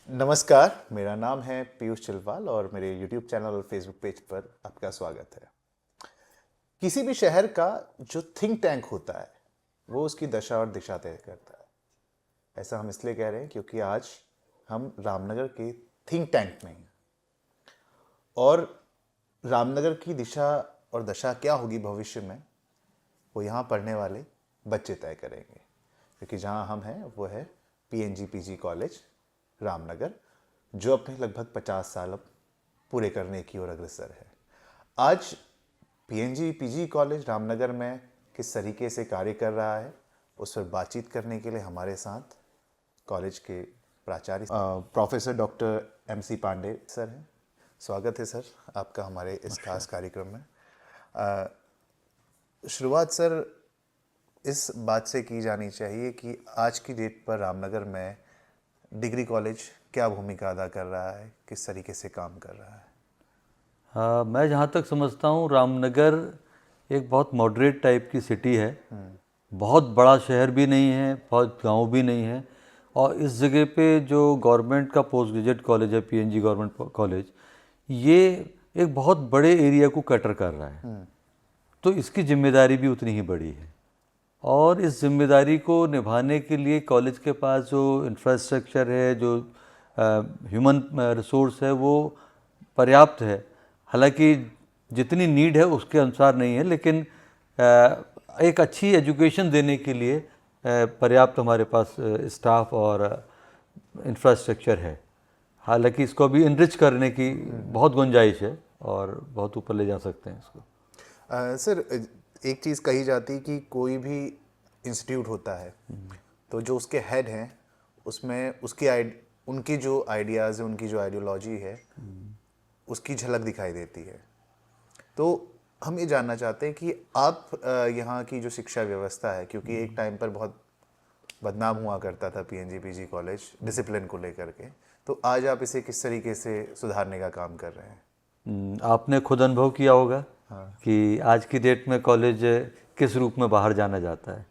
नमस्कार, मेरा नाम है पीयूष चिलवाल और मेरे YouTube चैनल और Facebook पेज पर आपका स्वागत है। किसी भी शहर का जो थिंक टैंक होता है वो उसकी दशा और दिशा तय करता है। ऐसा हम इसलिए कह रहे हैं क्योंकि आज हम रामनगर के थिंक टैंक में हैं और रामनगर की दिशा और दशा क्या होगी भविष्य में वो यहाँ पढ़ने वाले बच्चे तय करेंगे, क्योंकि जहाँ हम हैं वो है PNG-PG कॉलेज रामनगर, जो अपने लगभग 50 साल अब पूरे करने की ओर अग्रसर है। आज PNG-PG कॉलेज रामनगर में किस तरीके से कार्य कर रहा है उस पर बातचीत करने के लिए हमारे साथ कॉलेज के प्राचार्य professor doctor MC Pandey sir हैं। स्वागत है सर आपका हमारे इस खास कार्यक्रम में। शुरुआत सर इस बात से की जानी चाहिए कि आज की डेट पर रामनगर में डिग्री कॉलेज क्या भूमिका अदा कर रहा है, किस तरीके से काम कर रहा है? हाँ, मैं जहाँ तक समझता हूँ रामनगर एक बहुत मॉडरेट टाइप की सिटी है। बहुत बड़ा शहर भी नहीं है, बहुत गांव भी नहीं है। और इस जगह पे जो गवर्नमेंट का पोस्ट ग्रेजुएट कॉलेज है, PNG गवर्नमेंट कॉलेज, ये एक बहुत बड़े एरिया को कटर कर रहा है। तो इसकी जिम्मेदारी भी उतनी ही बड़ी है और इस जिम्मेदारी को निभाने के लिए कॉलेज के पास जो इंफ्रास्ट्रक्चर है, जो ह्यूमन रिसोर्स है, वो पर्याप्त है। हालांकि जितनी नीड है उसके अनुसार नहीं है, लेकिन एक अच्छी एजुकेशन देने के लिए पर्याप्त हमारे पास स्टाफ और इंफ्रास्ट्रक्चर है। हालांकि इसको अभी इनरिच करने की बहुत गुंजाइश है और बहुत ऊपर ले जा सकते हैं इसको। सर एक चीज़ कही जाती है कि कोई भी इंस्टीट्यूट होता है तो जो उसके हेड हैं उसमें उनकी जो आइडियाज़ है, उनकी जो आइडियोलॉजी है उसकी झलक दिखाई देती है। तो हम ये जानना चाहते हैं कि आप यहाँ की जो शिक्षा व्यवस्था है, क्योंकि एक टाइम पर बहुत बदनाम हुआ करता था PNG-PG कॉलेज डिसिप्लिन को लेकर के, तो आज आप इसे किस तरीके से सुधारने का काम कर रहे हैं? आपने खुद अनुभव किया होगा कि आज की डेट में कॉलेज किस रूप में बाहर जाना जाता है।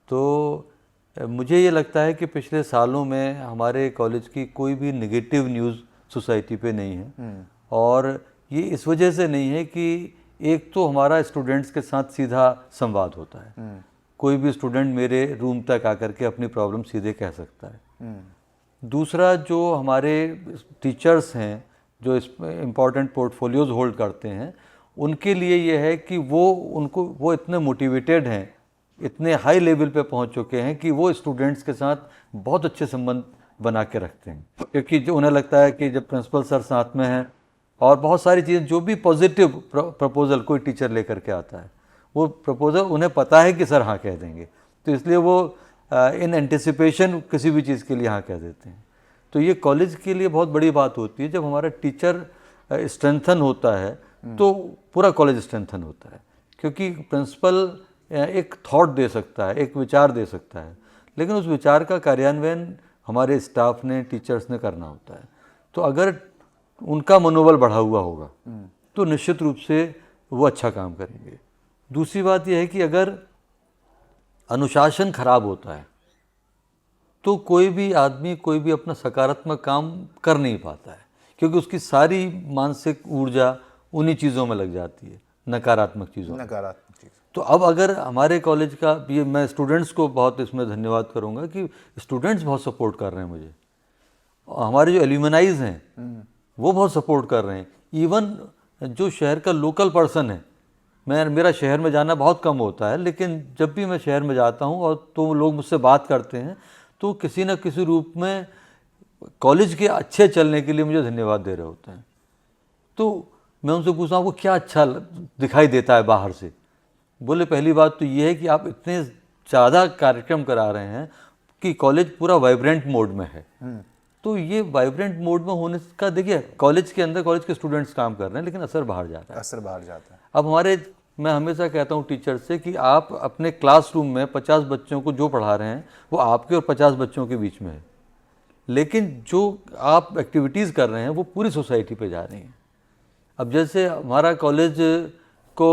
तो मुझे ये लगता है कि पिछले सालों में हमारे कॉलेज की कोई भी नेगेटिव न्यूज़ सोसाइटी पे नहीं है। और ये इस वजह से नहीं है कि एक तो हमारा स्टूडेंट्स के साथ सीधा संवाद होता है। कोई भी स्टूडेंट मेरे रूम तक आकर के अपनी प्रॉब्लम सीधे कह सकता है। दूसरा, जो हमारे टीचर्स हैं जो इस इम्पॉर्टेंट पोर्टफोलियोज होल्ड करते हैं, उनके लिए ये है कि वो इतने मोटिवेटेड हैं, इतने हाई लेवल पे पहुंच चुके हैं कि वो स्टूडेंट्स के साथ बहुत अच्छे संबंध बना के रखते हैं। क्योंकि जो उन्हें लगता है कि जब प्रिंसिपल सर साथ में हैं और बहुत सारी चीज़ें, जो भी पॉजिटिव प्रपोज़ल कोई टीचर लेकर के आता है, वो प्रपोज़ल उन्हें पता है कि सर हाँ कह देंगे, तो इसलिए वो इन एंटिसिपेशन किसी भी चीज़ के लिए हाँ कह देते हैं। तो ये कॉलेज के लिए बहुत बड़ी बात होती है। जब हमारा टीचर स्ट्रेंथन होता है तो पूरा कॉलेज स्ट्रेंथन होता है, क्योंकि प्रिंसिपल एक थॉट दे सकता है, एक विचार दे सकता है, लेकिन उस विचार का कार्यान्वयन हमारे स्टाफ ने, टीचर्स ने करना होता है। तो अगर उनका मनोबल बढ़ा हुआ होगा तो निश्चित रूप से वो अच्छा काम करेंगे। दूसरी बात यह है कि अगर अनुशासन खराब होता है तो कोई भी आदमी, कोई भी अपना सकारात्मक काम कर नहीं पाता है, क्योंकि उसकी सारी मानसिक ऊर्जा उन्हीं चीज़ों में लग जाती है, नकारात्मक चीज़ों में। तो अब अगर हमारे कॉलेज का ये, मैं स्टूडेंट्स को बहुत इसमें धन्यवाद करूंगा कि स्टूडेंट्स बहुत सपोर्ट कर रहे हैं मुझे। हमारे जो एल्यूमनाइज हैं वो बहुत सपोर्ट कर रहे हैं। इवन जो शहर का लोकल पर्सन है, मेरा शहर में जाना बहुत कम होता है, लेकिन जब भी मैं शहर में जाता हूँ और तो लोग मुझसे बात करते हैं तो किसी न किसी रूप में कॉलेज के अच्छे चलने के लिए मुझे धन्यवाद दे रहे होते हैं। तो मैं उनसे पूछता हूँ आपको क्या अच्छा दिखाई देता है बाहर से। बोले पहली बात तो ये है कि आप इतने ज़्यादा कार्यक्रम करा रहे हैं कि कॉलेज पूरा वाइब्रेंट मोड में है। तो ये वाइब्रेंट मोड में होने का, देखिए कॉलेज के अंदर कॉलेज के स्टूडेंट्स काम कर रहे हैं, लेकिन असर बाहर जाता है। अब मैं हमेशा कहता हूँ टीचर से कि आप अपने क्लासरूम में 50 बच्चों को जो पढ़ा रहे हैं वो आपके और 50 बच्चों के बीच में है, लेकिन जो आप एक्टिविटीज़ कर रहे हैं वो पूरी सोसाइटी पे जा रही हैं। अब जैसे हमारा कॉलेज को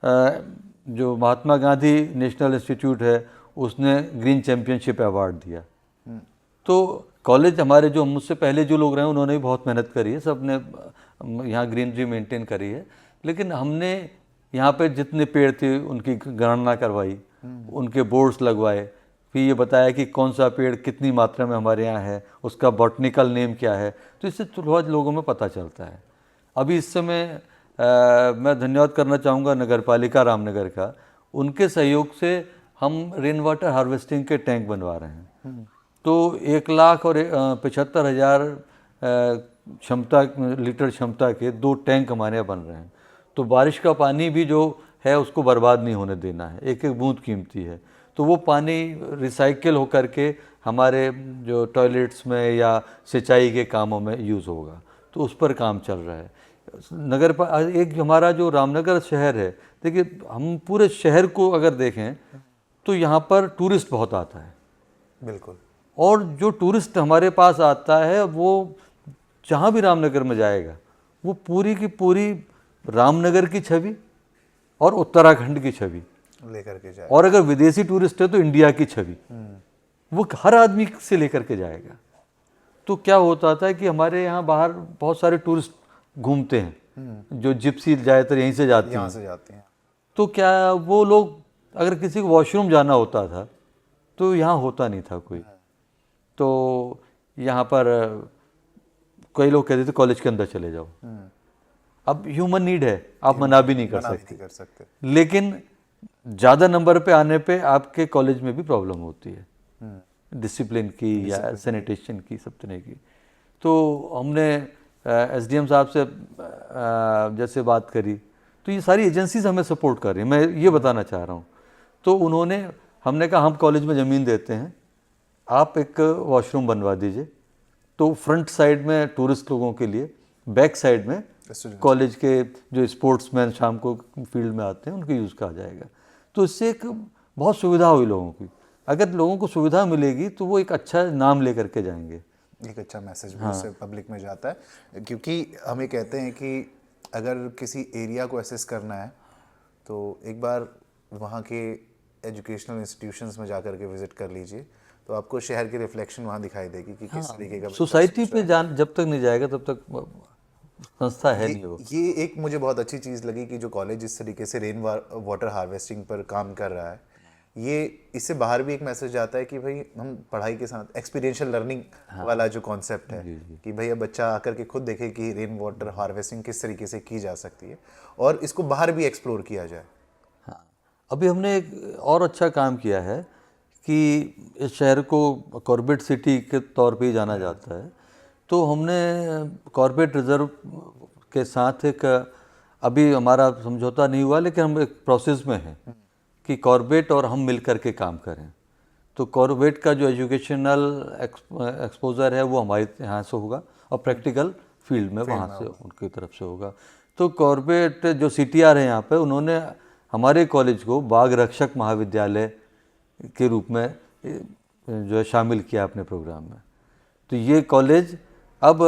जो महात्मा गांधी नेशनल इंस्टीट्यूट है उसने ग्रीन चैम्पियनशिप अवार्ड दिया, तो कॉलेज हमारे जो मुझसे पहले जो लोग रहे हैं उन्होंने भी बहुत मेहनत करी है, सब ने यहाँ ग्रीनरी मेंटेन करी है, लेकिन हमने यहाँ पे जितने पेड़ थे उनकी गणना करवाई, उनके बोर्ड्स लगवाए, फिर ये बताया कि कौन सा पेड़ कितनी मात्रा में हमारे यहाँ है, उसका बॉटनिकल नेम क्या है, तो इससे थोड़ा लोगों में पता चलता है। अभी इस समय मैं धन्यवाद करना चाहूँगा नगर पालिका रामनगर का, उनके सहयोग से हम रेन वाटर हार्वेस्टिंग के टैंक बनवा रहे हैं। तो 1,75,000 क्षमता लीटर क्षमता के 2 टैंक हमारे यहाँ बन रहे हैं। तो बारिश का पानी भी जो है उसको बर्बाद नहीं होने देना है, एक एक बूंद कीमती है। तो वो पानी रिसाइकिल हो करके हमारे जो टॉयलेट्स में या सिंचाई के कामों में यूज़ होगा, तो उस पर काम चल रहा है। एक हमारा जो रामनगर शहर है, देखिए हम पूरे शहर को अगर देखें तो यहाँ पर टूरिस्ट बहुत आता है। बिल्कुल। और जो टूरिस्ट हमारे पास आता है वो जहाँ भी रामनगर में जाएगा वो पूरी की पूरी रामनगर की छवि और उत्तराखंड की छवि लेकर के जाए, और अगर विदेशी टूरिस्ट है तो इंडिया की छवि वो हर आदमी से लेकर के जाएगा। तो क्या होता था कि हमारे यहाँ बाहर बहुत सारे टूरिस्ट घूमते हैं, जो जिप्सी ज़्यादातर यहीं से जाती यहाँ हैं। से जाते हैं। तो क्या वो लोग अगर किसी को वॉशरूम जाना होता था तो यहाँ होता नहीं था कोई, तो यहाँ पर कई लोग कहते थे कॉलेज के अंदर चले जाओ। अब ह्यूमन नीड है, आप मना भी नहीं कर सकते, लेकिन ज़्यादा नंबर पे आने पे आपके कॉलेज में भी प्रॉब्लम होती है, डिसिप्लिन की या सैनिटेशन की, सब तरह की। तो हमने एसडीएम साहब से जैसे बात करी तो ये सारी एजेंसीज हमें सपोर्ट कर रही हैं, मैं ये बताना चाह रहा हूँ। तो हमने कहा हम कॉलेज में ज़मीन देते हैं, आप एक वॉशरूम बनवा दीजिए, तो फ्रंट साइड में टूरिस्ट लोगों के लिए, बैक साइड में कॉलेज के जो स्पोर्ट्समैन शाम को फील्ड में आते हैं उनके यूज़ का आ जाएगा। तो इससे एक बहुत सुविधा हुई लोगों की। अगर लोगों को सुविधा मिलेगी तो वो एक अच्छा नाम लेकर के जाएंगे, एक अच्छा मैसेज भी उससे पब्लिक में जाता है। क्योंकि हम ये कहते हैं कि अगर किसी एरिया को एसेस करना है तो एक बार वहाँ के एजुकेशनल इंस्टीट्यूशंस में जाकर के विजिट कर लीजिए, तो आपको शहर की रिफ्लेक्शन वहाँ दिखाई देगी कि किस तरीके का सोसाइटी पे जब तक नहीं जाएगा तब तक संस्था है नहीं वो। ये एक मुझे बहुत अच्छी चीज़ लगी कि जो कॉलेज इस तरीके से रेन वाटर हार्वेस्टिंग पर काम कर रहा है, ये इससे बाहर भी एक मैसेज जाता है कि भाई हम पढ़ाई के साथ एक्सपीरियंशियल लर्निंग वाला जो कॉन्सेप्ट है कि भाई अब बच्चा आकर के खुद देखे कि रेन वाटर हार्वेस्टिंग किस तरीके से की जा सकती है और इसको बाहर भी एक्सप्लोर किया जाए। हाँ, अभी हमने एक और अच्छा काम किया है कि इस शहर को कॉर्बेट सिटी के तौर पे ही जाना जाता है। तो हमने कॉर्बेट रिजर्व के साथ एक, अभी हमारा समझौता नहीं हुआ लेकिन हम एक प्रोसेस में हैं कि कॉर्बेट और हम मिल कर के काम करें। तो कॉर्बेट का जो एजुकेशनल एक्सपोजर है वो हमारे यहाँ से होगा और प्रैक्टिकल फील्ड में वहाँ से उनकी तरफ से होगा। तो कॉर्बेट जो CTR है यहाँ पे, उन्होंने हमारे कॉलेज को बाघ रक्षक महाविद्यालय के रूप में जो है शामिल किया अपने प्रोग्राम में। तो ये कॉलेज अब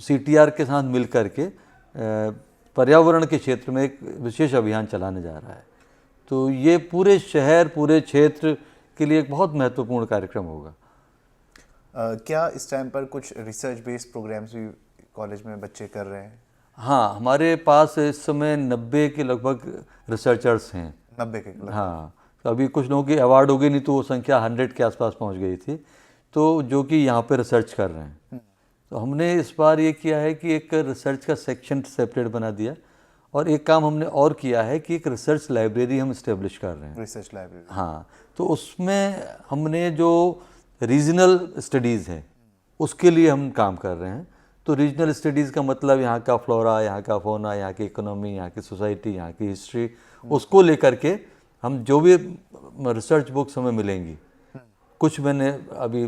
CTR के साथ मिल कर के पर्यावरण के क्षेत्र में एक विशेष अभियान चलाने जा रहा है। तो ये पूरे शहर, पूरे क्षेत्र के लिए एक बहुत महत्वपूर्ण कार्यक्रम होगा। क्या इस टाइम पर कुछ रिसर्च बेस्ड प्रोग्राम्स भी कॉलेज में बच्चे कर रहे हैं? हाँ, हमारे पास इस समय 90 के लगभग रिसर्चर्स हैं। 90 के लगभग? हाँ, तो अभी कुछ लोगों की अवार्ड हो गई, नहीं तो वो संख्या 100 के आसपास पहुंच गई थी, तो जो कि यहाँ पे रिसर्च कर रहे हैं। तो हमने इस बार ये किया है कि एक रिसर्च का सेक्शन सेपरेट बना दिया, और एक काम हमने और किया है कि एक रिसर्च लाइब्रेरी हम इस्टेब्लिश कर रहे हैं। Research library? हाँ, तो उसमें हमने जो रीजनल स्टडीज़ हैं उसके लिए हम काम कर रहे हैं। तो रीजनल स्टडीज़ का मतलब यहाँ का फ्लोरा, यहाँ का फोना, यहाँ की इकोनॉमी, यहाँ की सोसाइटी, यहाँ की हिस्ट्री, उसको लेकर के हम जो भी रिसर्च बुक्स हमें मिलेंगी, कुछ मैंने अभी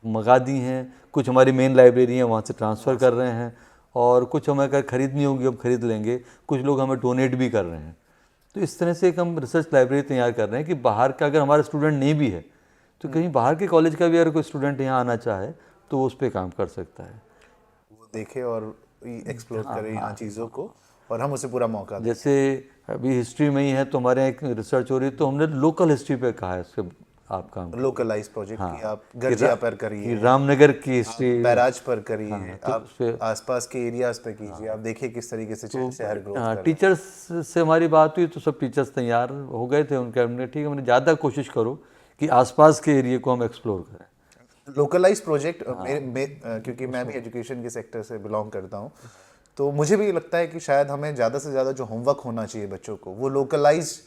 मंगा दी हैं, कुछ हमारी मेन लाइब्रेरी है वहाँ से ट्रांसफ़र कर रहे हैं, और कुछ हमें अगर ख़रीदनी होगी अब ख़रीद लेंगे, कुछ लोग हमें डोनेट भी कर रहे हैं। तो इस तरह से एक हम रिसर्च लाइब्रेरी तैयार कर रहे हैं कि बाहर का अगर हमारा स्टूडेंट नहीं भी है तो कहीं बाहर के कॉलेज का भी अगर कोई स्टूडेंट यहाँ आना चाहे तो वो उस पर काम कर सकता है, वो देखे और एक्सप्लोर करे यहाँ चीज़ों को, और हम उसे पूरा मौका दें। जैसे अभी हिस्ट्री में ही है तो हमारे यहाँ एक रिसर्च हो रही है, तो हमने लोकल हिस्ट्री पे कहा है उसके आप काम करें। लोकलाइज प्रोजेक्ट हाँ, की आप गर्जिया पर करिए, कि रामनगर की हिस्ट्री, बैराज पर करिए, तो आप उसपे- आसपास के एरियाज पे कीजिए, आप देखिए किस तरीके से शहर ग्रोथ कर रहा है। टीचर्स से हमारी बात हुई तो सब टीचर्स तैयार हो गए थे। उनके हमने ठीक है, मैंने ज़्यादा कोशिश करो कि आसपास के एरिया को हम एक्सप्लोर करें। लोकलाइज प्रोजेक्ट क्योंकि मैं भी एजुकेशन के सेक्टर से बिलोंग करता हूँ, तो मुझे भी लगता है कि शायद हमें ज़्यादा से ज़्यादा जो होमवर्क होना चाहिए बच्चों को वो लोकलाइज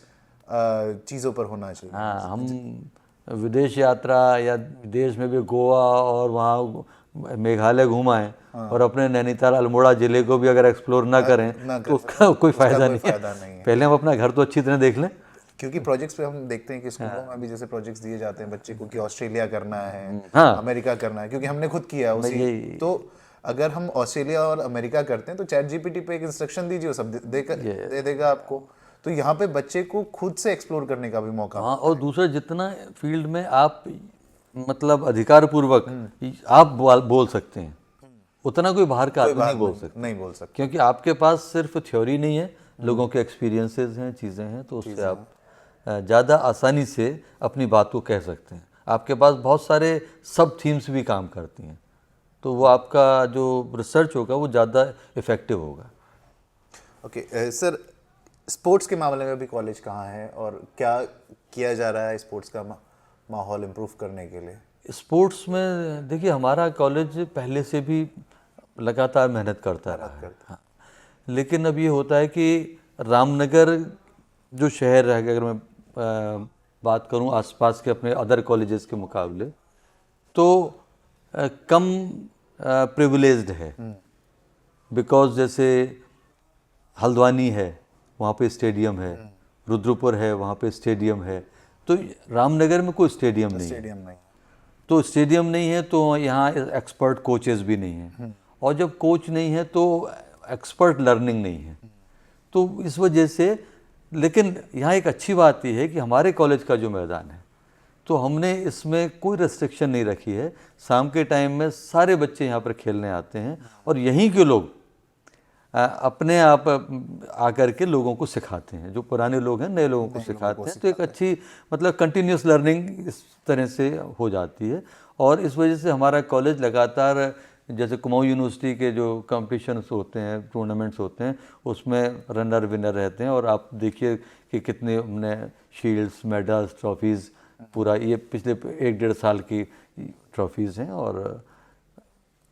चीज़ों पर होना चाहिए। हाँ, हम विदेश यात्रा या विदेश में भी गोवा और वहाँ मेघालय घुमाएं और अपने नैनीताल अल्मोड़ा ज़िले को भी अगर एक्सप्लोर ना करें ना तो कर उसका कोई फ़ायदा कोई नहीं फायदा है। नहीं है। पहले हम अपना घर तो अच्छी तरह देख लें। क्योंकि प्रोजेक्ट्स पे हम देखते हैं कि स्कूलों में भी जैसे प्रोजेक्ट्स दिए जाते हैं बच्चे को कि ऑस्ट्रेलिया करना है, हाँ, अमेरिका करना है, क्योंकि हमने खुद किया मैं उसी। यही तो अगर हम ऑस्ट्रेलिया और अमेरिका करते हैं तो चैट जीपीटी पे एक इंस्ट्रक्शन दीजिए, वो सब दे देगा आपको। तो यहाँ पे बच्चे को खुद से एक्सप्लोर करने का भी मौका। हाँ, और दूसरा जितना फील्ड में आप मतलब अधिकार पूर्वक आप बोल सकते हैं, उतना कोई बाहर का आदमी नहीं बोल सकता। नहीं बोल सकते। क्योंकि आपके पास सिर्फ थ्योरी नहीं है, लोगों के एक्सपीरियंसेस हैं, चीज़ें हैं, तो उससे आप ज़्यादा आसानी से अपनी बात को कह सकते हैं। आपके पास बहुत सारे सब थीम्स भी काम करती हैं, तो वो आपका जो रिसर्च होगा वो ज़्यादा इफ़ेक्टिव होगा। ओके सर, स्पोर्ट्स के मामले में भी कॉलेज कहाँ है और क्या किया जा रहा है स्पोर्ट्स का माहौल इम्प्रूव करने के लिए? स्पोर्ट्स में देखिए, हमारा कॉलेज पहले से भी लगातार मेहनत करता रहा है। हाँ, लेकिन अब ये होता है कि रामनगर जो शहर है, अगर मैं बात करूं आसपास के अपने अदर कॉलेजेस के मुकाबले, तो कम प्रिविलेज्ड है। बिकॉज जैसे हल्द्वानी है, वहाँ पे स्टेडियम है, रुद्रपुर है, वहाँ पे स्टेडियम है, तो रामनगर में कोई स्टेडियम नहीं है। स्टेडियम नहीं। तो स्टेडियम नहीं है तो यहाँ एक्सपर्ट कोचेस भी नहीं हैं, और जब कोच नहीं है तो एक्सपर्ट लर्निंग नहीं है। तो इस वजह से, लेकिन यहाँ एक अच्छी बात यह है कि हमारे कॉलेज का जो मैदान है, तो हमने इसमें कोई रेस्ट्रिक्शन नहीं रखी है। शाम के टाइम में सारे बच्चे यहाँ पर खेलने आते हैं और यहीं के लोग अपने आप आकर के लोगों को सिखाते हैं। जो पुराने लोग हैं नए लोगों को सिखाते हैं, तो एक अच्छी मतलब कंटिन्यूस लर्निंग इस तरह से हो जाती है। और इस वजह से हमारा कॉलेज लगातार, जैसे कुमाऊं यूनिवर्सिटी के जो कॉम्पिटिशन्स होते हैं, टूर्नामेंट्स होते हैं, उसमें रनर विनर रहते हैं। और आप देखिए कि कितने हमने शील्ड्स, मेडल्स, ट्रॉफीज़, पूरा ये पिछले 1-1.5 साल की ट्रॉफीज़ हैं और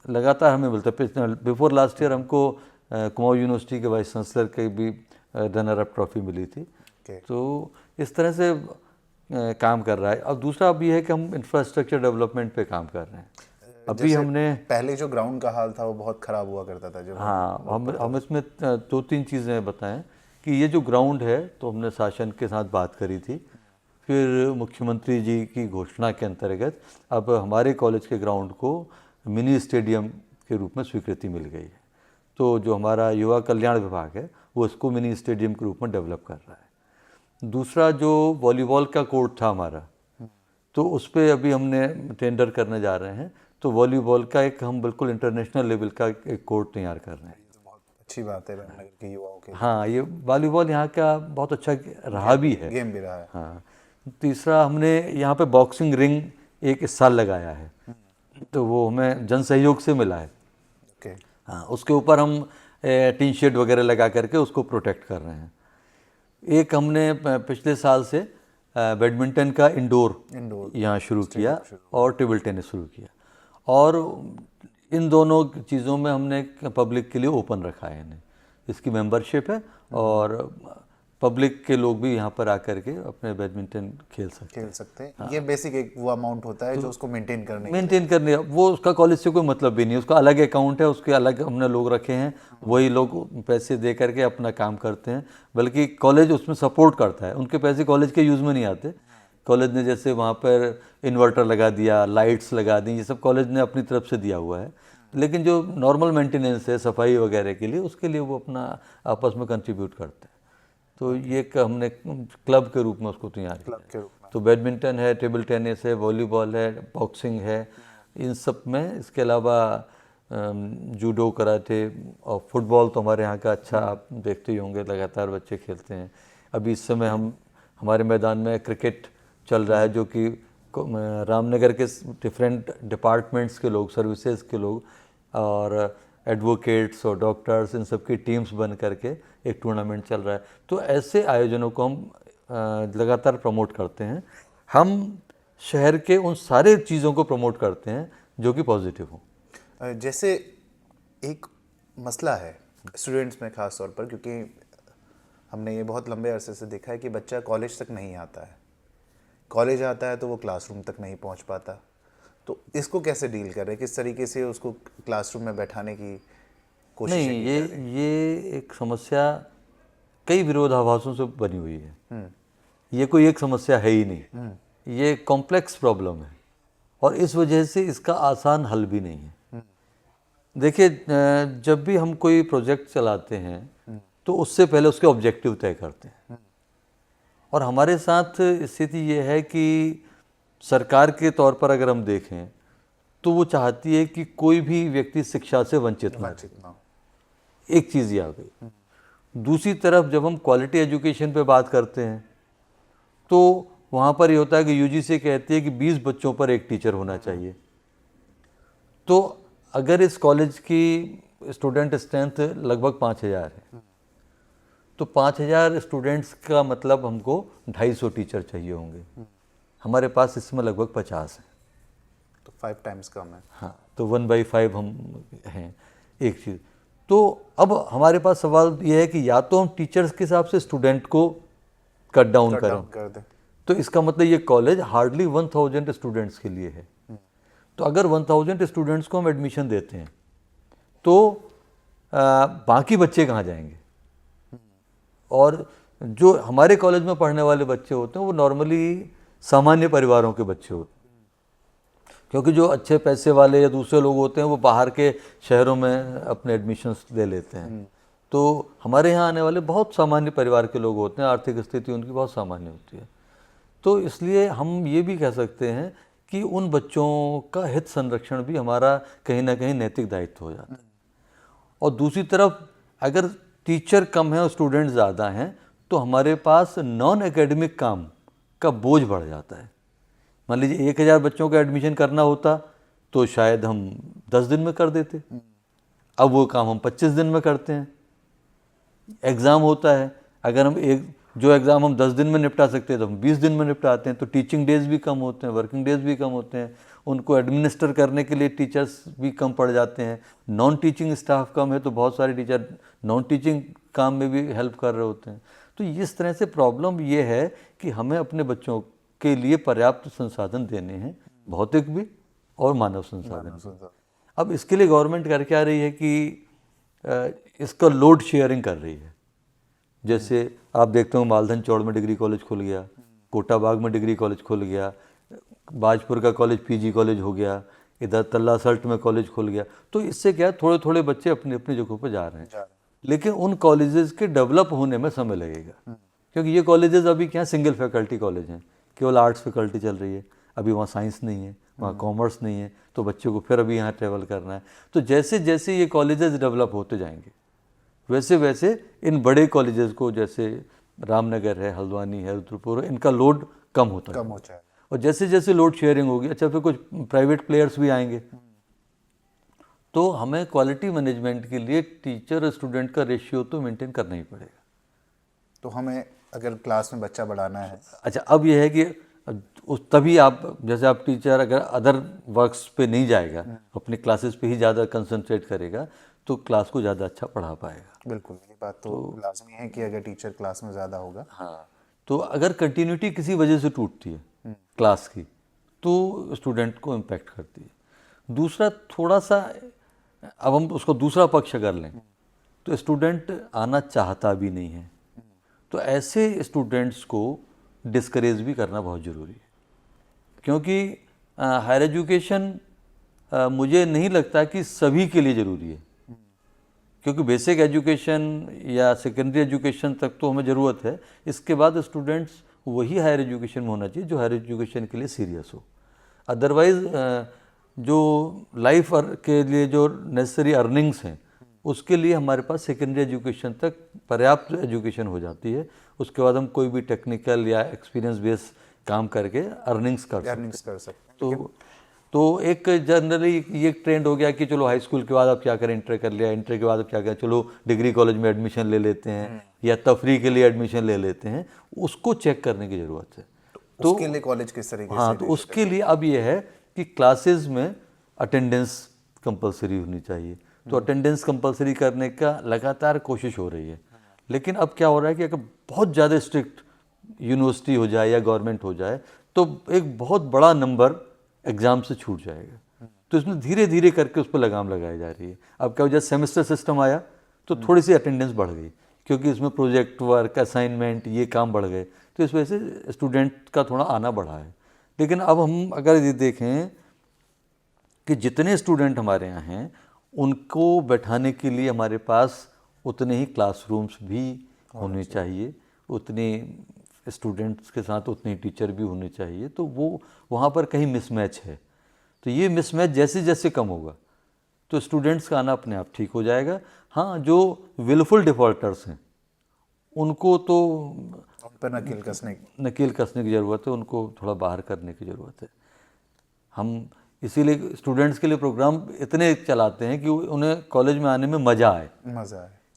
लगातार हमें मिलता है। बिफोर लास्ट ईयर हमको कुमाऊं यूनिवर्सिटी के वाइस चांसलर के भी रनर अप ट्रॉफी मिली थी। तो इस तरह से काम कर रहा है। अब दूसरा अब ये है कि हम इंफ्रास्ट्रक्चर डेवलपमेंट पे काम कर रहे हैं। अभी हमने पहले जो ग्राउंड का हाल था वो बहुत ख़राब हुआ करता था जब हाँ, हम इसमें 2-3 चीज़ें बताएं कि ये जो ग्राउंड है, तो हमने शासन के साथ बात करी थी। फिर मुख्यमंत्री जी की घोषणा के अंतर्गत अब हमारे कॉलेज के ग्राउंड को मिनी स्टेडियम के रूप में स्वीकृति मिल गई है। तो जो हमारा युवा कल्याण विभाग है वो इसको मिनी स्टेडियम के रूप में डेवलप कर रहा है। दूसरा जो वॉलीबॉल का कोर्ट था हमारा, तो उस पर अभी हमने टेंडर करने जा रहे हैं। तो वॉलीबॉल का एक हम बिल्कुल इंटरनेशनल लेवल का एक कोर्ट तैयार कर रहे हैं। बहुत अच्छी बात है रामनगर के युवाओं के हाँ, ये वॉलीबॉल यहाँ का बहुत अच्छा रहा भी है। गेम भी रहा है। हाँ, तीसरा हमने यहाँ पे बॉक्सिंग रिंग एक इस साल लगाया है, तो वो हमें जन सहयोग से मिला है। ओके। हाँ, उसके ऊपर हम टीन शेड वगैरह लगा करके उसको प्रोटेक्ट कर रहे हैं। एक हमने पिछले साल से बैडमिंटन का इंडोर यहाँ शुरू किया और टेबल टेनिस शुरू किया। और इन दोनों चीज़ों में हमने पब्लिक के लिए ओपन रखा है इन्हें, इसकी मेंबरशिप है और पब्लिक के लोग भी यहाँ पर आकर के अपने बैडमिंटन खेल सकते हैं। हाँ। ये बेसिक एक वो अमाउंट होता है जो उसको मेंटेन करने वो उसका कॉलेज से कोई मतलब भी नहीं, उसका अलग अकाउंट है, उसके अलग हमने लोग रखे हैं, वही लोग पैसे दे करके अपना काम करते हैं। बल्कि कॉलेज उसमें सपोर्ट करता है, उनके पैसे कॉलेज के यूज़ में नहीं आते। कॉलेज ने जैसे वहाँ पर इन्वर्टर लगा दिया, लाइट्स लगा दी, ये सब कॉलेज ने अपनी तरफ से दिया हुआ है। लेकिन जो नॉर्मल मेंटेनेंस है, सफाई वगैरह के लिए, उसके लिए वो अपना आपस में कंट्रीब्यूट करते हैं। तो ये एक हमने क्लब के रूप में उसको तैयार किया। तो बैडमिंटन है, टेबल टेनिस है, वॉलीबॉल है, बॉक्सिंग है, इन सब में। इसके अलावा जूडो, कराटे और फुटबॉल तो हमारे यहाँ का अच्छा, आप देखते ही होंगे, लगातार बच्चे खेलते हैं। अभी इस समय हमारे मैदान में क्रिकेट चल रहा है, जो कि रामनगर के डिफरेंट डिपार्टमेंट्स के लोग, सर्विसेज के लोग और एडवोकेट्स और डॉक्टर्स, इन सब की टीम्स बन करके एक टूर्नामेंट चल रहा है। तो ऐसे आयोजनों को हम लगातार प्रमोट करते हैं। हम शहर के उन सारे चीज़ों को प्रमोट करते हैं जो कि पॉजिटिव हों। जैसे एक मसला है स्टूडेंट्स में ख़ास तौर पर, क्योंकि हमने ये बहुत लंबे अरसे से देखा है कि बच्चा कॉलेज तक नहीं आता है, कॉलेज आता है तो वो क्लासरूम तक नहीं पहुंच पाता। तो इसको कैसे डील कर रहे हैं, किस तरीके से उसको क्लासरूम में बैठाने की कोशिश नहीं, ये एक समस्या कई विरोधाभासों से बनी हुई है। ये कोई एक समस्या है ही नहीं, ये कॉम्प्लेक्स प्रॉब्लम है और इस वजह से इसका आसान हल भी नहीं है। देखिए, जब भी हम कोई प्रोजेक्ट चलाते हैं तो उससे पहले उसके ऑब्जेक्टिव तय करते हैं और हमारे साथ स्थिति ये है कि सरकार के तौर पर अगर हम देखें तो वो चाहती है कि कोई भी व्यक्ति शिक्षा से वंचित ना हो। एक चीज़ ये आ गई। दूसरी तरफ जब हम क्वालिटी एजुकेशन पे बात करते हैं तो वहाँ पर ये होता है कि यूजीसी कहती है कि 20 बच्चों पर एक टीचर होना चाहिए। तो अगर इस कॉलेज की स्टूडेंट स्ट्रेंथ लगभग 5000 है तो 5000 स्टूडेंट्स का मतलब हमको 250 टीचर चाहिए होंगे। हमारे पास इसमें लगभग 50 हैं, तो 5 टाइम्स कम है। हाँ, तो 1/5 हम हैं। एक चीज़ तो अब हमारे पास सवाल ये है कि या तो हम टीचर्स के हिसाब से स्टूडेंट को कट डाउन कर दें, तो इसका मतलब ये कॉलेज हार्डली 1000 स्टूडेंट्स के लिए है। तो अगर 1000 स्टूडेंट्स को हम एडमिशन देते हैं तो बाकी बच्चे कहाँ जाएंगे? और जो हमारे कॉलेज में पढ़ने वाले बच्चे होते हैं वो नॉर्मली सामान्य परिवारों के बच्चे होते हैं, क्योंकि जो अच्छे पैसे वाले या दूसरे लोग होते हैं वो बाहर के शहरों में अपने एडमिशन्स ले लेते हैं। तो हमारे यहाँ आने वाले बहुत सामान्य परिवार के लोग होते हैं, आर्थिक स्थिति उनकी बहुत सामान्य होती है। तो इसलिए हम ये भी कह सकते हैं कि उन बच्चों का हित संरक्षण भी हमारा कहीं ना कहीं नैतिक दायित्व हो जाता है। और दूसरी तरफ अगर टीचर कम है और स्टूडेंट ज़्यादा हैं तो हमारे पास नॉन एकेडमिक काम का बोझ बढ़ जाता है। मान लीजिए 1000 बच्चों का एडमिशन करना होता तो शायद हम 10 दिन में कर देते, अब वो काम हम 25 दिन में करते हैं। एग्ज़ाम होता है, अगर हम जो एग्ज़ाम हम 10 दिन में निपटा सकते हैं तो हम 20 दिन में निपटाते हैं। तो टीचिंग डेज भी कम होते हैं, वर्किंग डेज भी कम होते हैं, उनको एडमिनिस्टर करने के लिए टीचर्स भी कम पड़ जाते हैं। नॉन टीचिंग स्टाफ कम है तो बहुत सारे टीचर नॉन टीचिंग काम में भी हेल्प कर रहे होते हैं। तो इस तरह से प्रॉब्लम ये है कि हमें अपने बच्चों के लिए पर्याप्त संसाधन देने हैं, भौतिक भी और मानव संसाधन। अब इसके लिए गवर्नमेंट कर क्या रही है कि इसका लोड शेयरिंग कर रही है। जैसे आप देखते हो मालधन चौड़ में डिग्री कॉलेज खुल गया, कोटाबाग में डिग्री कॉलेज खुल गया, बाजपुर का कॉलेज पीजी कॉलेज हो गया, इधर तल्ला सल्ट में कॉलेज खुल गया। तो इससे क्या थोड़े थोड़े बच्चे अपनी अपनी जगहों पर जा रहे हैं, लेकिन उन कॉलेजेस के डेवलप होने में समय लगेगा, क्योंकि ये कॉलेजेस अभी क्या सिंगल फैकल्टी कॉलेज हैं, केवल आर्ट्स फैकल्टी चल रही है, अभी वहाँ साइंस नहीं है, वहाँ कॉमर्स नहीं है, तो बच्चों को फिर अभी यहाँ ट्रेवल करना है। तो जैसे जैसे ये कॉलेजेस डेवलप होते जाएंगे वैसे वैसे इन बड़े कॉलेजेस को, जैसे रामनगर है, हल्द्वानी है, रुद्रपुर, इनका लोड कम हो जाएगा। और जैसे जैसे लोड शेयरिंग होगी, अच्छा फिर कुछ प्राइवेट प्लेयर्स भी आएंगे, तो हमें क्वालिटी मैनेजमेंट के लिए टीचर स्टूडेंट का रेशियो तो मेंटेन करना ही पड़ेगा। तो हमें अगर क्लास में बच्चा बढ़ाना है, अच्छा अब यह है कि तभी आप, जैसे आप टीचर अगर अदर वर्क्स पे नहीं जाएगा, अपनी क्लासेस पे ही ज़्यादा कंसंट्रेट करेगा तो क्लास को ज़्यादा अच्छा पढ़ा पाएगा। बिल्कुल, ये बात तो लाजमी है कि अगर टीचर क्लास में ज़्यादा होगा। हाँ, तो अगर कंटिन्यूटी किसी वजह से टूटती है क्लास की तो स्टूडेंट को इम्पेक्ट करती है। दूसरा, थोड़ा सा अब हम उसको दूसरा पक्ष कर लें तो स्टूडेंट आना चाहता भी नहीं है, तो ऐसे स्टूडेंट्स को डिस्करेज भी करना बहुत ज़रूरी है, क्योंकि हायर एजुकेशन मुझे नहीं लगता कि सभी के लिए ज़रूरी है, क्योंकि बेसिक एजुकेशन या सेकेंडरी एजुकेशन तक तो हमें ज़रूरत है। इसके बाद स्टूडेंट्स वही हायर एजुकेशन में होना चाहिए जो हायर एजुकेशन के लिए सीरियस हो। अदरवाइज़ जो लाइफ के लिए जो नेसेसरी अर्निंग्स हैं उसके लिए हमारे पास सेकेंडरी एजुकेशन तक पर्याप्त एजुकेशन हो जाती है। उसके बाद हम कोई भी टेक्निकल या एक्सपीरियंस बेस काम करके अर्निंग्स कर सकते हैं। अर्निंग्स कर सकते हैं। तो एक जनरली ये ट्रेंड हो गया कि चलो हाई स्कूल के बाद आप क्या करें, इंटर कर लिया, इंटर के बाद आप क्या करें, चलो डिग्री कॉलेज में एडमिशन ले लेते हैं या तफरी के लिए एडमिशन ले लेते हैं। उसको चेक करने की ज़रूरत है। तो उसके लिए कॉलेज किस तरीके हाँ, तो उसके लिए अब ये है कि क्लासेस में अटेंडेंस कंपलसरी होनी चाहिए। तो अटेंडेंस कंपलसरी करने का लगातार कोशिश हो रही है। लेकिन अब क्या हो रहा है कि अगर बहुत ज़्यादा स्ट्रिक्ट यूनिवर्सिटी हो जाए या गवर्नमेंट हो जाए तो एक बहुत बड़ा नंबर एग्ज़ाम से छूट जाएगा। तो इसमें धीरे धीरे करके उस पर लगाम लगाई जा रही है। अब क्या हो जाए, सेमेस्टर सिस्टम आया तो थोड़ी सी अटेंडेंस बढ़ गई, क्योंकि इसमें प्रोजेक्ट वर्क, असाइनमेंट, ये काम बढ़ गए, तो इस वजह से स्टूडेंट का थोड़ा आना बढ़ा है। लेकिन अब हम अगर ये देखें कि जितने स्टूडेंट हमारे यहाँ हैं उनको बैठाने के लिए हमारे पास उतने ही क्लासरूम्स भी होने चाहिए, उतने स्टूडेंट्स के साथ उतने टीचर भी होने चाहिए। तो वो वहाँ पर कहीं मिसमैच है। तो ये मिसमैच जैसे जैसे कम होगा तो स्टूडेंट्स का आना अपने आप ठीक हो जाएगा। हाँ, जो विलफुल डिफ़ॉल्टर्स हैं उनको तो उन पर नकील कसने की ज़रूरत है, उनको थोड़ा बाहर करने की ज़रूरत है। हम इसीलिए स्टूडेंट्स के लिए प्रोग्राम इतने चलाते हैं कि उन्हें कॉलेज में आने में मज़ा आए।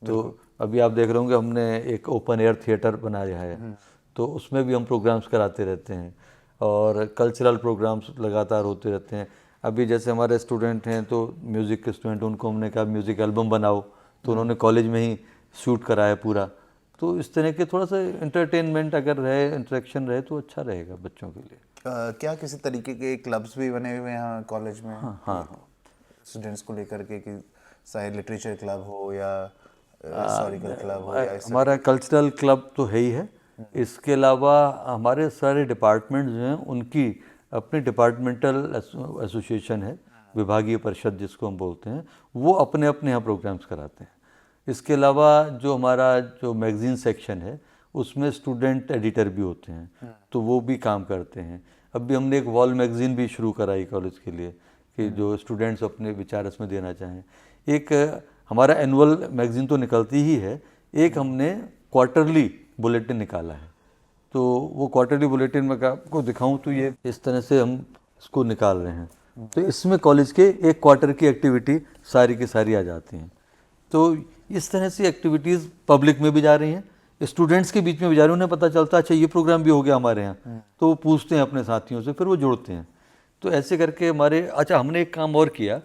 तो अभी आप देख रहे होंगे हमने एक ओपन एयर थिएटर बनाया है, तो उसमें भी हम प्रोग्राम्स कराते रहते हैं और कल्चरल प्रोग्राम्स लगातार होते रहते हैं। अभी जैसे हमारे स्टूडेंट हैं तो म्यूज़िक के स्टूडेंट, उनको हमने कहा म्यूज़िक एल्बम बनाओ, तो उन्होंने कॉलेज में ही शूट कराया पूरा। तो इस तरह के थोड़ा सा एंटरटेनमेंट अगर रहे, इंटरेक्शन रहे तो अच्छा रहेगा बच्चों के लिए। क्या किसी तरीके के क्लब्स भी बने हुए हैं कॉलेज में? हाँ, स्टूडेंट्स को लेकर के, कि चाहे लिटरेचर क्लब हो या हिस्टोरिकल क्लब हो या हमारा कल्चरल क्लब तो है ही है। इसके अलावा हमारे सारे डिपार्टमेंट जो हैं उनकी अपनी डिपार्टमेंटल एसोसिएशन है, विभागीय परिषद जिसको हम बोलते हैं, वो अपने अपने यहाँ प्रोग्राम्स कराते हैं। इसके अलावा जो हमारा जो मैगज़ीन सेक्शन है उसमें स्टूडेंट एडिटर भी होते हैं, तो वो भी काम करते हैं। अभी हमने एक वॉल मैगज़ीन भी शुरू कराई कॉलेज के लिए कि जो स्टूडेंट्स अपने विचार इसमें देना चाहें। एक हमारा एनुअल मैगज़ीन तो निकलती ही है, एक हमने क्वार्टरली बुलेटिन निकाला है। तो वो क्वार्टरली बुलेटिन में आपको दिखाऊं तो ये इस तरह से हम इसको निकाल रहे हैं। तो इसमें कॉलेज के एक क्वार्टर की एक्टिविटी सारी की सारी आ जाती हैं। तो इस तरह से एक्टिविटीज़ पब्लिक में भी जा रही हैं, स्टूडेंट्स के बीच में भी जा रही हैं। उन्हें पता चलता है अच्छा ये प्रोग्राम भी हो गया हमारे यहाँ, तो वो पूछते हैं अपने साथियों से, फिर वो जुड़ते हैं। तो ऐसे करके हमारे हमने एक काम और किया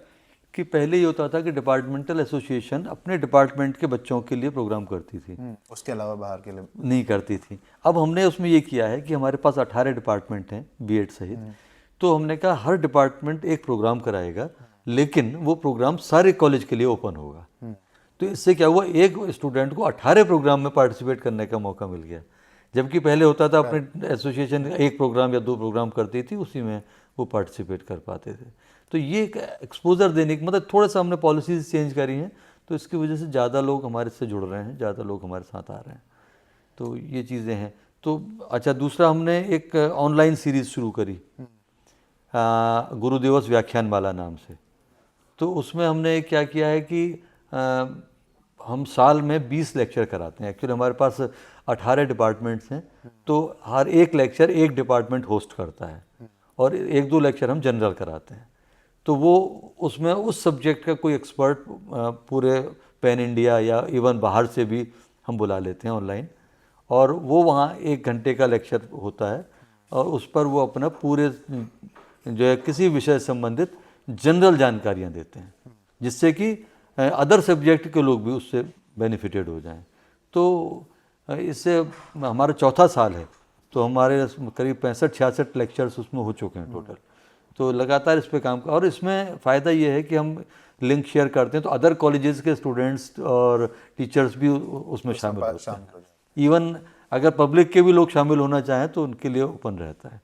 कि पहले ये होता था कि डिपार्टमेंटल एसोसिएशन अपने डिपार्टमेंट के बच्चों के लिए प्रोग्राम करती थी, उसके अलावा बाहर के लिए नहीं करती थी। अब हमने उसमें ये किया है कि हमारे पास 18 डिपार्टमेंट हैं बीएड सहित, तो हमने कहा हर डिपार्टमेंट एक प्रोग्राम कराएगा, लेकिन वो प्रोग्राम सारे कॉलेज के लिए ओपन होगा। तो इससे क्या हुआ, एक स्टूडेंट को 18 प्रोग्राम में पार्टिसिपेट करने का मौका मिल गया। जबकि पहले होता था अपने एसोसिएशन एक प्रोग्राम या 2 प्रोग्राम करती थी, उसी में वो पार्टिसिपेट कर पाते थे। तो ये एक एक्सपोजर देने की, मतलब थोड़ा सा हमने पॉलिसीज चेंज करी हैं, तो इसकी वजह से ज़्यादा लोग हमारे से जुड़ रहे हैं, ज़्यादा लोग हमारे साथ आ रहे हैं। तो ये चीज़ें हैं। तो दूसरा हमने एक ऑनलाइन सीरीज़ शुरू करी गुरुदिवस व्याख्यानमाला नाम से। तो उसमें हमने क्या किया है कि हम साल में 20 लेक्चर कराते हैं। एक्चुअली हमारे पास 18 डिपार्टमेंट्स हैं, तो हर एक लेक्चर एक डिपार्टमेंट होस्ट करता है और 1-2 लेक्चर हम जनरल कराते हैं। तो वो उसमें उस सब्जेक्ट का कोई एक्सपर्ट पूरे पैन इंडिया या इवन बाहर से भी हम बुला लेते हैं ऑनलाइन, और वो वहाँ 1 घंटे का लेक्चर होता है और उस पर वो अपना पूरे जो है किसी विषय से संबंधित जनरल जानकारियाँ देते हैं, जिससे कि अदर सब्जेक्ट के लोग भी उससे बेनिफिटेड हो जाएं। तो इससे हमारा 4था साल है, तो हमारे करीब 65-66 लेक्चर्स उसमें हो चुके हैं टोटल। तो लगातार इस पे काम कर, और इसमें फ़ायदा ये है कि हम लिंक शेयर करते हैं, तो अदर कॉलेजेस के स्टूडेंट्स और टीचर्स भी उसमें शामिल होते हैं। इवन अगर पब्लिक के भी लोग शामिल होना चाहें तो उनके लिए ओपन रहता है।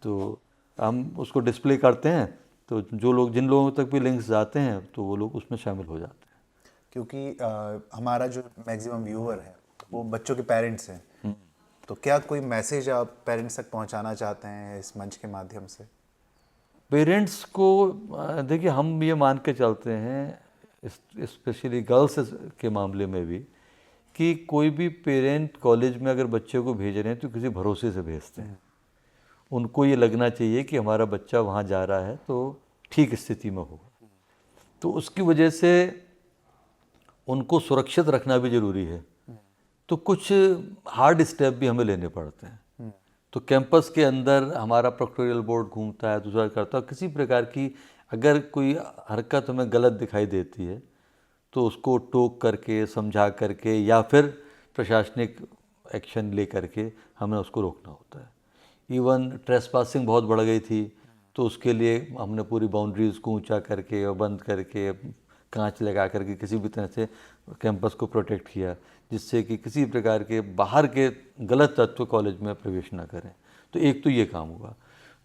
तो हम उसको डिस्प्ले करते हैं, तो जो लोग, जिन लोगों तक भी लिंक्स जाते हैं तो वो लोग उसमें शामिल हो जाते हैं। क्योंकि हमारा जो मैक्सिमम व्यूअर है वो बच्चों के पेरेंट्स हैं, तो क्या कोई मैसेज आप पेरेंट्स तक पहुंचाना चाहते हैं इस मंच के माध्यम से? पेरेंट्स को देखिए, हम ये मान के चलते हैं स्पेशली गर्ल्स के मामले में भी कि कोई भी पेरेंट कॉलेज में अगर बच्चे को भेज रहे हैं तो किसी भरोसे से भेजते हैं। उनको ये लगना चाहिए कि हमारा बच्चा वहाँ जा रहा है तो ठीक स्थिति में होगा। तो उसकी वजह से उनको सुरक्षित रखना भी ज़रूरी है। तो कुछ हार्ड स्टेप भी हमें लेने पड़ते हैं। तो कैंपस के अंदर हमारा प्रोक्टोरियल बोर्ड घूमता है, दूसरा करता है। किसी प्रकार की अगर कोई हरकत हमें गलत दिखाई देती है तो उसको टोक करके, समझा करके या फिर प्रशासनिक एक्शन ले करके हमें उसको रोकना होता है। इवन ट्रेसपासिंग बहुत बढ़ गई थी तो उसके लिए हमने पूरी बाउंड्रीज़ को ऊंचा करके और बंद करके कांच लगा करके किसी भी तरह से कैंपस को प्रोटेक्ट किया, जिससे कि किसी प्रकार के बाहर के गलत तत्व कॉलेज में प्रवेश ना करें। तो एक तो ये काम हुआ।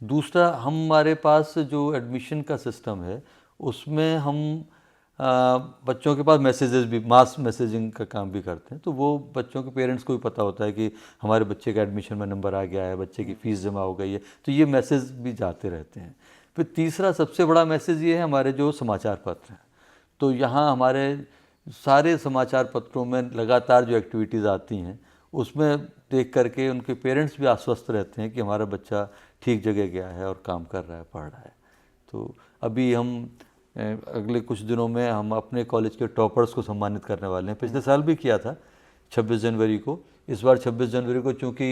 दूसरा, हमारे पास जो एडमिशन का सिस्टम है उसमें हम बच्चों के पास मैसेजेस भी, मास मैसेजिंग का काम भी करते हैं। तो वो बच्चों के पेरेंट्स को भी पता होता है कि हमारे बच्चे का एडमिशन में नंबर आ गया है, बच्चे की फ़ीस जमा हो गई है। तो ये मैसेज भी जाते रहते हैं। फिर तीसरा सबसे बड़ा मैसेज ये है हमारे जो समाचार पत्र हैं। तो यहाँ हमारे सारे समाचार पत्रों में लगातार जो एक्टिविटीज़ आती हैं उसमें देख करके उनके पेरेंट्स भी आश्वस्त रहते हैं कि हमारा बच्चा ठीक जगह गया है और काम कर रहा है, पढ़ रहा है। तो अभी हम अगले कुछ दिनों में हम अपने कॉलेज के टॉपर्स को सम्मानित करने वाले हैं। पिछले साल भी किया था 26 जनवरी को। इस बार 26 जनवरी को चूँकि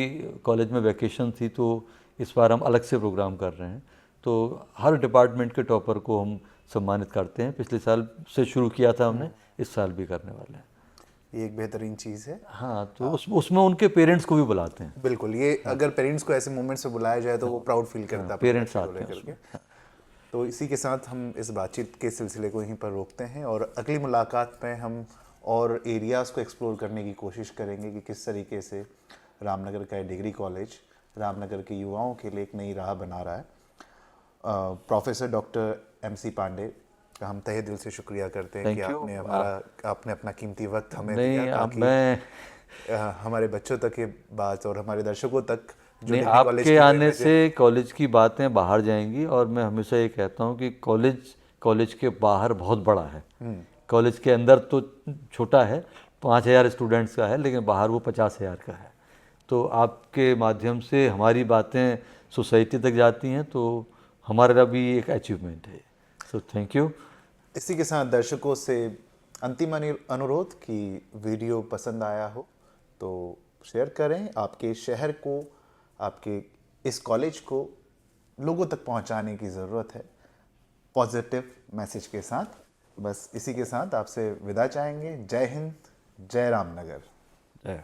कॉलेज में वैकेशन थी तो इस बार हम अलग से प्रोग्राम कर रहे हैं। तो हर डिपार्टमेंट के टॉपर को हम सम्मानित करते हैं। पिछले साल से शुरू किया था हमने, इस साल भी करने वाले हैं। ये एक बेहतरीन चीज़ है। हाँ, तो उसमें उनके पेरेंट्स को भी बुलाते हैं। बिल्कुल, ये अगर पेरेंट्स को ऐसे मोमेंट्स में बुलाया जाए तो वो प्राउड फील करता है पेरेंट्स अपने बच्चे को आते हैं लेकर के। तो इसी के साथ हम इस बातचीत के सिलसिले को यहीं पर रोकते हैं और अगली मुलाकात में हम और एरियाज़ को एक्सप्लोर करने की कोशिश करेंगे कि किस तरीके से रामनगर का डिग्री कॉलेज रामनगर के युवाओं के लिए एक नई राह बना रहा है। प्रोफेसर डॉक्टर MC पांडे का हम तहे दिल से शुक्रिया करते हैं कि आपने अपना कीमती वक्त हमें दिया ताकि हमारे बच्चों तक ये बात और हमारे दर्शकों तक नहीं, आपके आने से कॉलेज की बातें बाहर जाएंगी। और मैं हमेशा ये कहता हूँ कि कॉलेज के बाहर बहुत बड़ा है। कॉलेज के अंदर तो छोटा है, 5000 स्टूडेंट्स का है, लेकिन बाहर वो 50,000 का है। तो आपके माध्यम से हमारी बातें सोसाइटी तक जाती हैं तो हमारा भी एक अचीवमेंट है। So thank you. इसी के साथ दर्शकों से अंतिम अनुरोध कि वीडियो पसंद आया हो तो शेयर करें। आपके शहर को, आपके इस कॉलेज को लोगों तक पहुंचाने की ज़रूरत है पॉजिटिव मैसेज के साथ। बस इसी के साथ आपसे विदा चाहेंगे। जय हिंद, जय रामनगर। जय